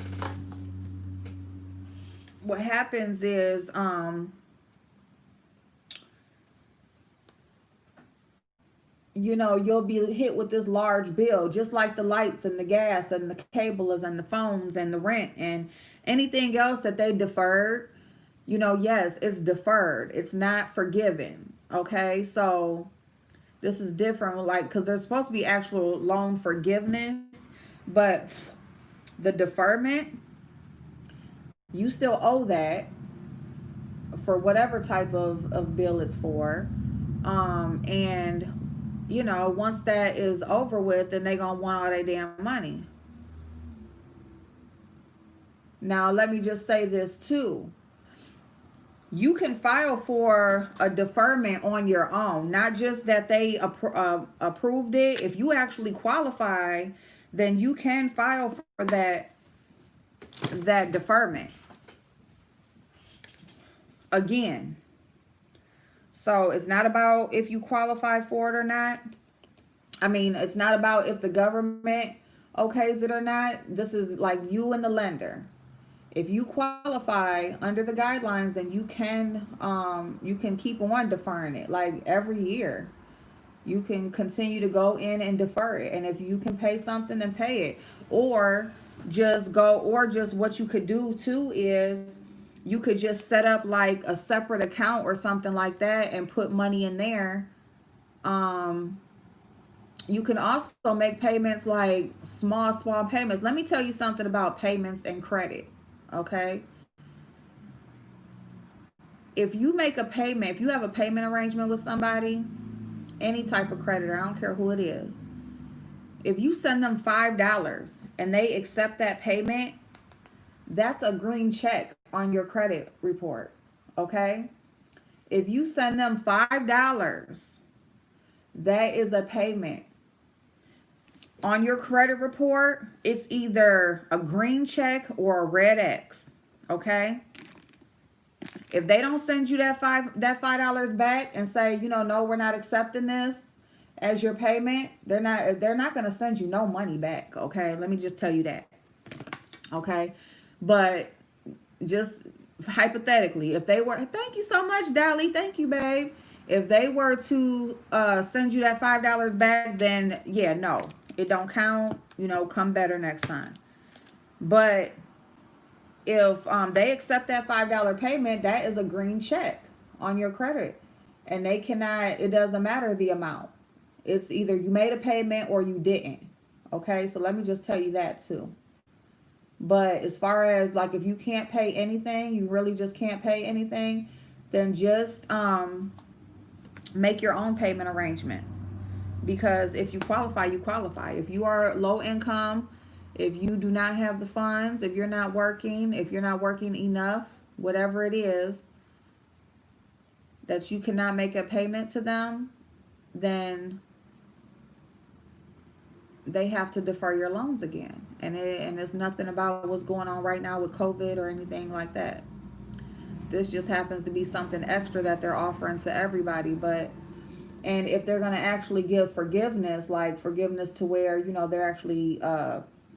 you'll be hit with this large bill, just like the lights and the gas and the cables and the phones and the rent and anything else that they deferred. Yes, it's deferred. It's not forgiven. Okay, so this is different, like, because there's supposed to be actual loan forgiveness, but the deferment, you still owe that for whatever type of bill it's for. And once that is over with, then they gonna want all their damn money. Now let me just say this too. You can file for a deferment on your own, not just that they approved it. If you actually qualify, then you can file for that deferment again. So it's not about if you qualify for it or not. I mean, it's not about if the government okays it or not. This is like you and the lender. If you qualify under the guidelines, then you can keep on deferring it like every year. You can continue to go in and defer it, and if you can pay something, then pay it, or just what you could do too is you could just set up like a separate account or something like that and put money in there. um you can also make payments like small payments. Let me tell you something about payments and credit. Okay, if you make a payment, if you have a payment arrangement with somebody, any type of creditor, I don't care who it is, if you send them $5 and they accept that payment, that's a green check on your credit report. Okay, if you send them $5, that is a payment on your credit report. It's either a green check or a red X. Okay, if they don't send you that $5 back and say, no, we're not accepting this as your payment, they're not going to send you no money back. Okay, let me just tell you that. Okay, but just hypothetically, if they were, thank you so much, Dolly, thank you, babe. If they were to send you that $5 back, then yeah, no, it don't count. Come better next time. But if they accept that $5 payment, that is a green check on your credit, and they cannot. It doesn't matter the amount. It's either you made a payment or you didn't. Okay, so let me just tell you that too. But as far as like if you can't pay anything, you really just can't pay anything, then just make your own payment arrangements. Because if you qualify, you qualify. If you are low income, if you do not have the funds, if you're not working, if you're not working enough, whatever it is that you cannot make a payment to them, then they have to defer your loans again. And it's nothing about what's going on right now with COVID or anything like that. This just happens to be something extra that they're offering to everybody. But And if they're going to actually give forgiveness, like forgiveness to where, they're actually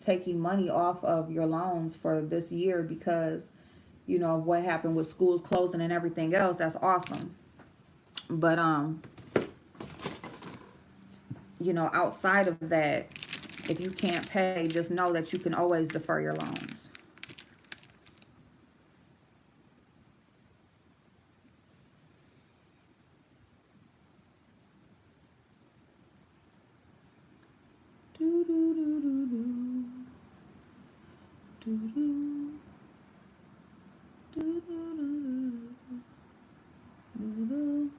taking money off of your loans for this year because, of what happened with schools closing and everything else, that's awesome. But, outside of that, if you can't pay, just know that you can always defer your loans. Do, do, do, do, do. Do, do, do, do, do, do.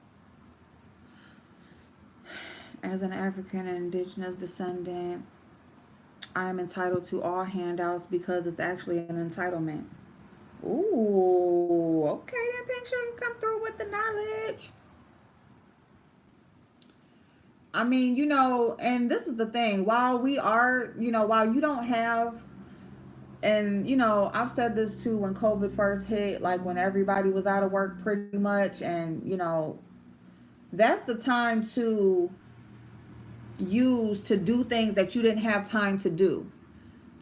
As an African and indigenous descendant, I am entitled to all handouts because it's actually an entitlement. Ooh, okay, that picture you come through with the knowledge. I mean, and this is the thing. While we are, while you don't have, and I've said this too when COVID first hit, like when everybody was out of work pretty much, and that's the time to use to do things that you didn't have time to do,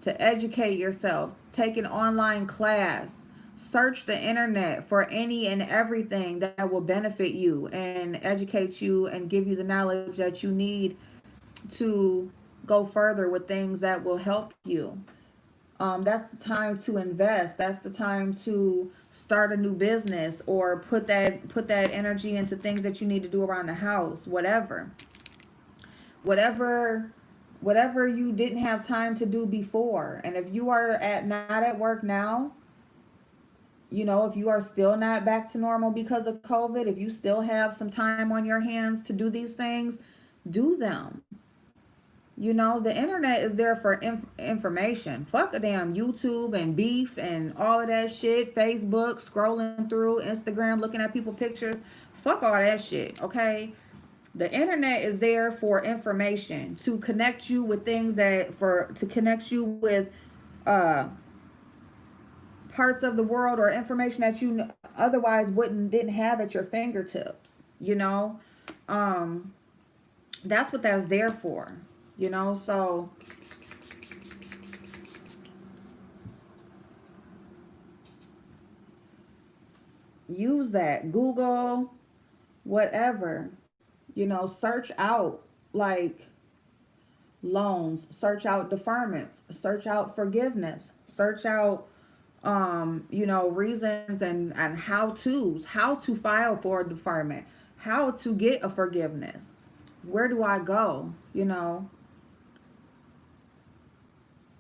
to educate yourself, take an online class, search the internet for any and everything that will benefit you and educate you and give you the knowledge that you need to go further with things that will help you. That's the time to invest. That's the time to start a new business or put that energy into things that you need to do around the house, whatever whatever you didn't have time to do before. And if you are not at work now, if you are still not back to normal because of COVID, if you still have some time on your hands to do these things, do them. The internet is there for information. Fuck a damn YouTube and beef and all of that shit. Facebook, scrolling through Instagram, looking at people pictures. Fuck all that shit, okay? The internet is there for information, to connect you with things to connect you with uh parts of the world or information that you otherwise didn't have at your fingertips. Um that's what that's there for. So use that. Google, whatever. Search out like loans, search out deferments, search out forgiveness, search out reasons and how to file for a deferment, how to get a forgiveness. Where do I go?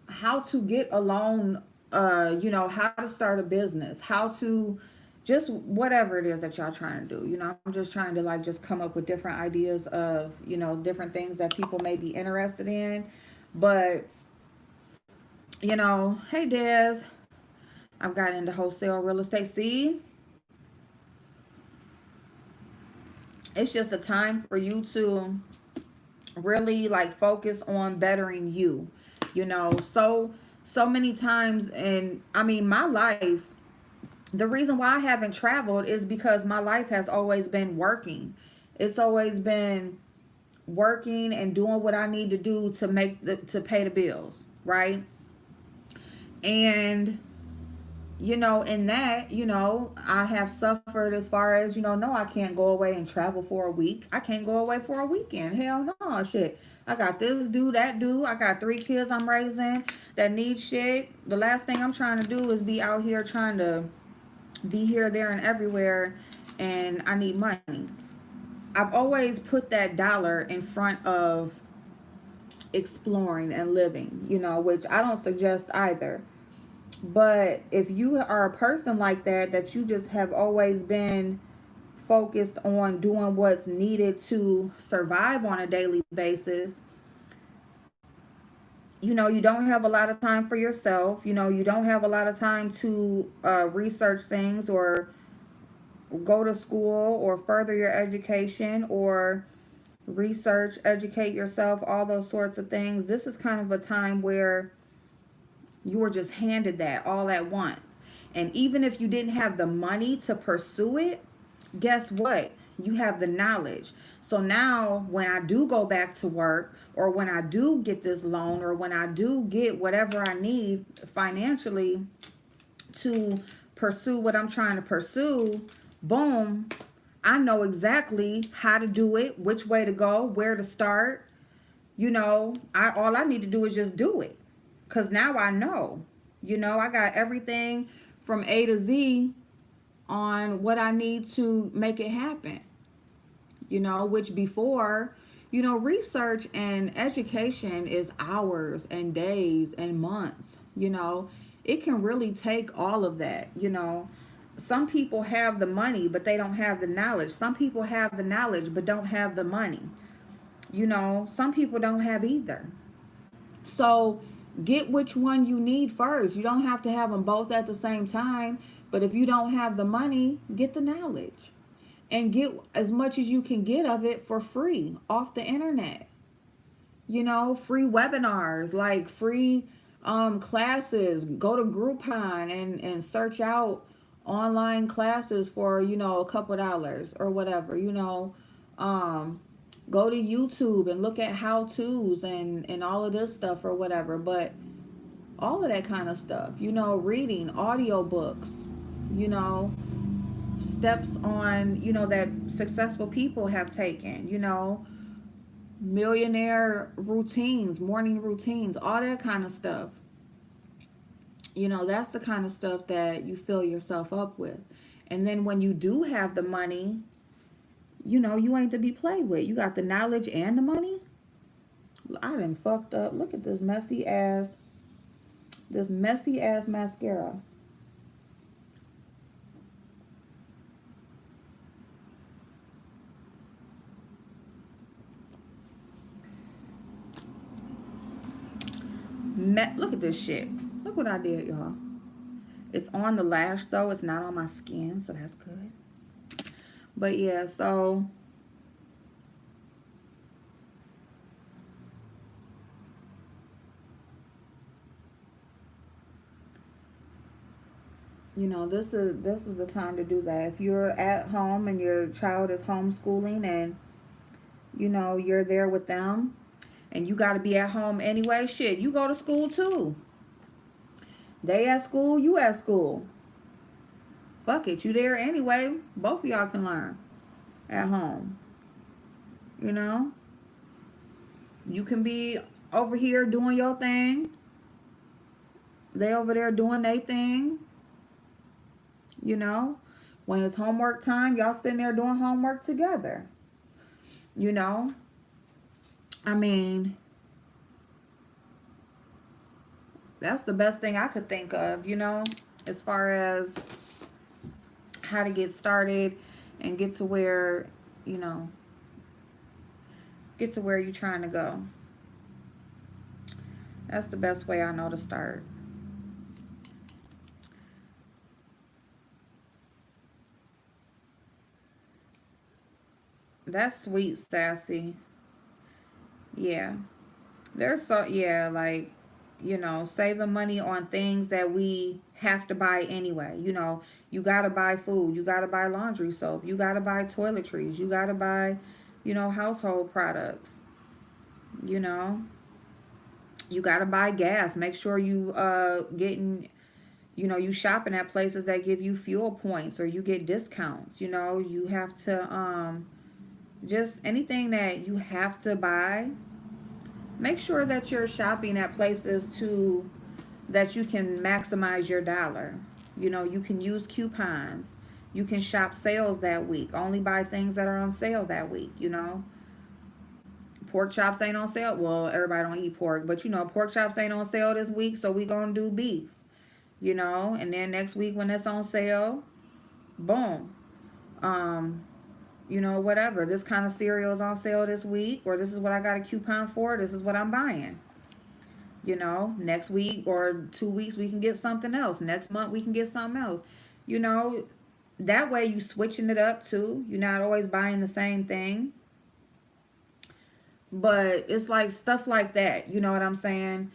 How to get a loan, how to start a business, how to just whatever it is that y'all trying to do. I'm just trying to like just come up with different ideas of, different things that people may be interested in. But, hey Des, I've got into wholesale real estate. See, it's just a time for you to really like focus on bettering you. So many times, and I mean my life, the reason why I haven't traveled is because my life has always been working. It's always been working and doing what I need to do to pay the bills, right? And in that, I have suffered as far as, no, I can't go away and travel for a week. I can't go away for a weekend. Hell no, shit. I got this, do that, do. I got 3 kids I'm raising that need shit. The last thing I'm trying to do is be out here trying to be here, there, and everywhere, and I need money. I've always put that dollar in front of exploring and living, which I don't suggest either. But if you are a person like that you just have always been focused on doing what's needed to survive on a daily basis, you don't have a lot of time for yourself. You don't have a lot of time to research things or go to school or further your education or research, educate yourself, all those sorts of things. This is kind of a time where you were just handed that all at once. And even if you didn't have the money to pursue it, guess what? You have the knowledge. So now when I do go back to work, or when I do get this loan, or when I do get whatever I need financially to pursue what I'm trying to pursue, boom, I know exactly how to do it, which way to go, where to start. I all I need to do is just do it. Cause now I know. I got everything from A to Z on what I need to make it happen. Which before, research and education is hours and days and months. It can really take all of that. Some people have the money, but they don't have the knowledge. Some people have the knowledge, but don't have the money. Some people don't have either. So get which one you need first. You don't have to have them both at the same time. But if you don't have the money, get the knowledge and get as much as you can get of it for free off the internet. Free webinars, like free classes. Go to Groupon and search out online classes for, a couple dollars or whatever. Um, Go to YouTube and look at how to's and all of this stuff or whatever. But all of that kind of stuff, reading audiobooks, you know, steps on, that successful people have taken, millionaire routines, morning routines, all that kind of stuff. That's the kind of stuff that you fill yourself up with. And then when you do have the money, you ain't to be played with. You got the knowledge and the money. I done fucked up. Look at this messy ass mascara. Look at this shit. Look what I did, y'all. It's on the lash though. It's not on my skin, so that's good. But yeah, so this is the time to do that. If you're at home and your child is homeschooling and you're there with them and you got to be at home anyway, shit, you go to school too. They at school, you at school. Fuck it, you there anyway. Both of y'all can learn at home. You know, you can be over here doing your thing. They over there doing their thing. You know, when it's homework time, y'all sitting there doing homework together. You know, I mean, that's the best thing I could think of, as far as how to get started and get to where, you know, get to where you're trying to go. That's the best way I know to start. That's sweet, Sassy. Yeah. Yeah, like, saving money on things that we have to buy anyway. You got to buy food, you got to buy laundry soap, you got to buy toiletries, you got to buy, household products, you know. You got to buy gas. Make sure you getting, you shopping at places that give you fuel points or you get discounts. You have to just anything that you have to buy, make sure that you're shopping at places to that you can maximize your dollar. You can use coupons. You can shop sales that week. Only buy things that are on sale that week. Pork chops ain't on sale. Well, everybody don't eat pork, but pork chops ain't on sale this week, so we gonna do beef. And then next week when it's on sale, boom. Um, whatever. This kind of cereal is on sale this week, or this is what I got a coupon for. This is what I'm buying. Next week or 2 weeks we can get something else. Next month we can get something else. You know, that way you switching it up too. You're not always buying the same thing. But it's like stuff like that. You know what I'm saying?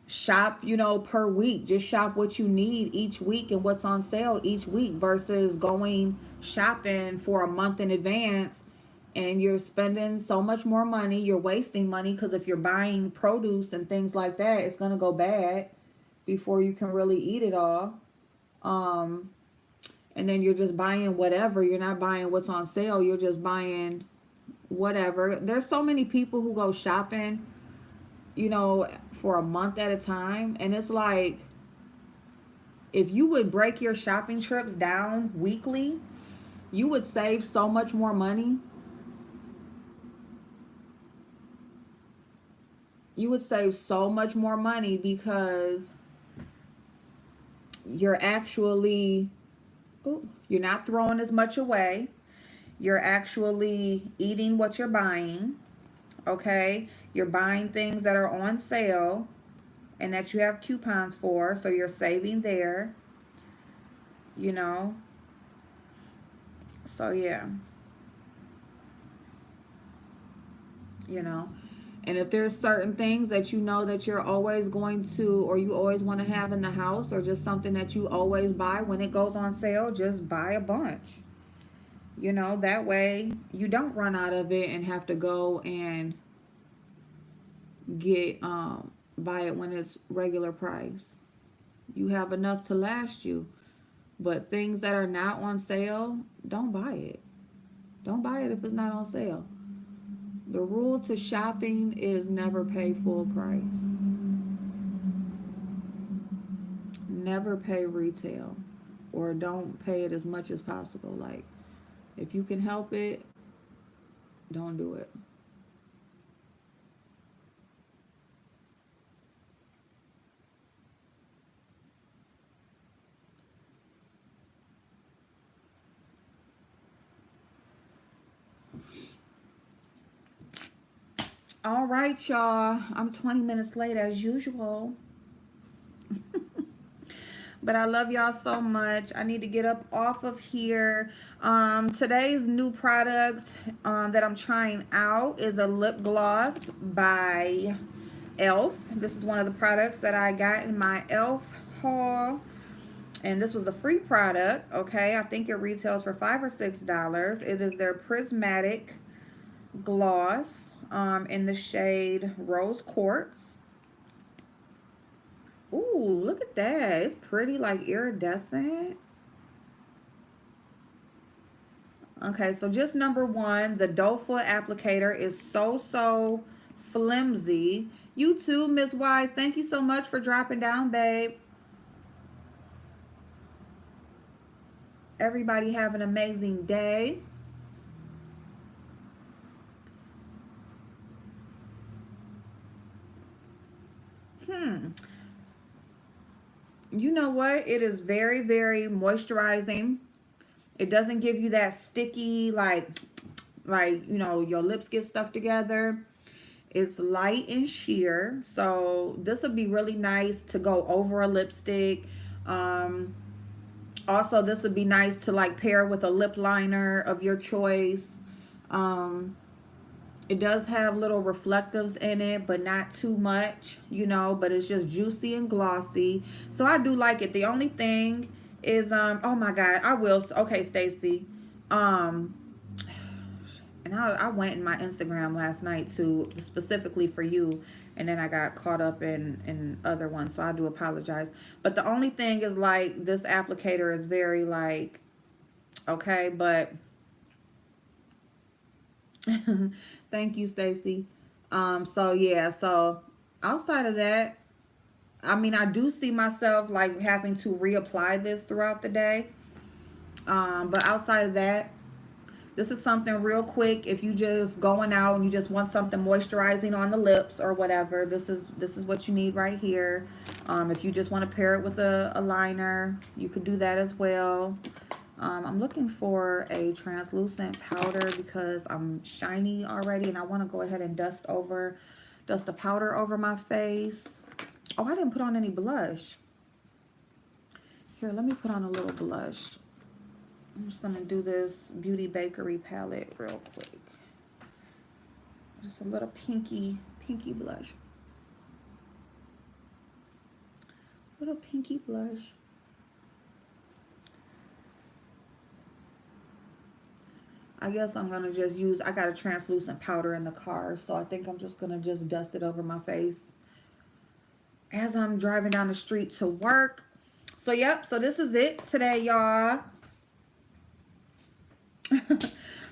Shop, per week. Just shop what you need each week and what's on sale each week versus going shopping for a month in advance and you're spending so much more money. You're wasting money because if you're buying produce and things like that, it's going to go bad before you can really eat it all. Um, and then you're just buying whatever. You're not buying what's on sale. You're just buying whatever. There's so many people who go shopping, for a month at a time. And it's like, if you would break your shopping trips down weekly, you would save so much more money. You would save so much more money because you're actually, you're not throwing as much away. You're actually eating what you're buying. Okay. You're buying things that are on sale and that you have coupons for. So you're saving there, you know. So yeah, you know. And if there's certain things that you know that you're always going to, or you always want to have in the house, or just something that you always buy when it goes on sale, just buy a bunch. That way you don't run out of it and have to go and get buy it when it's regular price. You have enough to last you. But things that are not on sale, don't buy it. Don't buy it if it's not on sale. The rule to shopping is never pay full price. Never pay retail, or don't pay it as much as possible. Like, if you can help it, don't do it. All right, y'all. I'm 20 minutes late as usual. But I love y'all so much. I need to get up off of here. Today's new product that I'm trying out is a lip gloss by E.L.F. This is one of the products that I got in my E.L.F. haul. And this was a free product, okay? I think it retails for $5 or $6. It is their prismatic gloss in the shade Rose Quartz. Ooh, look at that. It's pretty, like, iridescent. Okay, so just number one, the doe foot applicator is so flimsy. You too, Miss Wise. Thank you so much for dropping down, babe. Everybody have an amazing day. Hmm. You know what? It is very moisturizing. It doesn't give you that sticky, your lips get stuck together. It's light and sheer. So this would be really nice to go over a lipstick. Um, Also, this would be nice to like pair with a lip liner of your choice. Um, it does have little reflectives in it, but not too much, but it's just juicy and glossy. So I do like it. The only thing is, oh my God, I will. Okay, Stacy. Um, and I went in my Instagram last night to specifically for you, and then I got caught up in other ones, so I do apologize. But the only thing is, like, this applicator is very, like, okay, but thank you, Stacy. So yeah, so outside of that, I mean, I do see myself like having to reapply this throughout the day. But outside of that, this is something real quick. If you just going out and you just want something moisturizing on the lips or whatever, this is what you need right here. If you just want to pair it with a liner, you could do that as well. I'm looking for a translucent powder because I'm shiny already and I want to go ahead and dust the powder over my face. Oh, I didn't put on any blush. Here, let me put on a little blush. I'm just going to do this Beauty Bakery palette real quick. Just a little pinky blush. Little pinky blush. I guess I'm gonna just use, I got a translucent powder in the car, so I think I'm just gonna just dust it over my face as I'm driving down the street to work. So yep, so this is it today, y'all.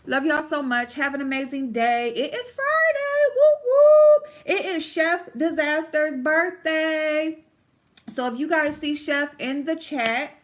Love y'all so much. Have an amazing day. It is Friday. Whoop whoop. It is Chef Disaster's birthday. So if you guys see Chef in the chat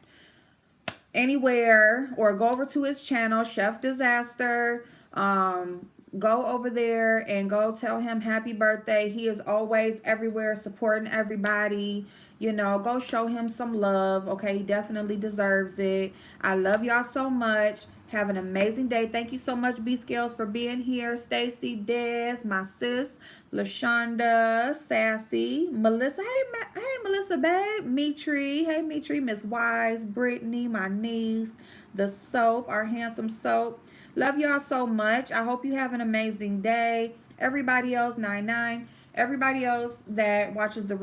anywhere, or go over to his channel, Chef Disaster, go over there and go tell him happy birthday. He is always everywhere supporting everybody. You know, go show him some love. Okay, he definitely deserves it. I love y'all so much. Have an amazing day. Thank you so much, B Scales, for being here. Stacy, Des, my sis, Lashonda, Sassy, Melissa. Hey, hey, Melissa, babe. Mitri. Hey, Mitri. Miss Wise, Brittany, my niece, the soap, our handsome soap. Love y'all so much. I hope you have an amazing day. Everybody else, 99. Everybody else that watches the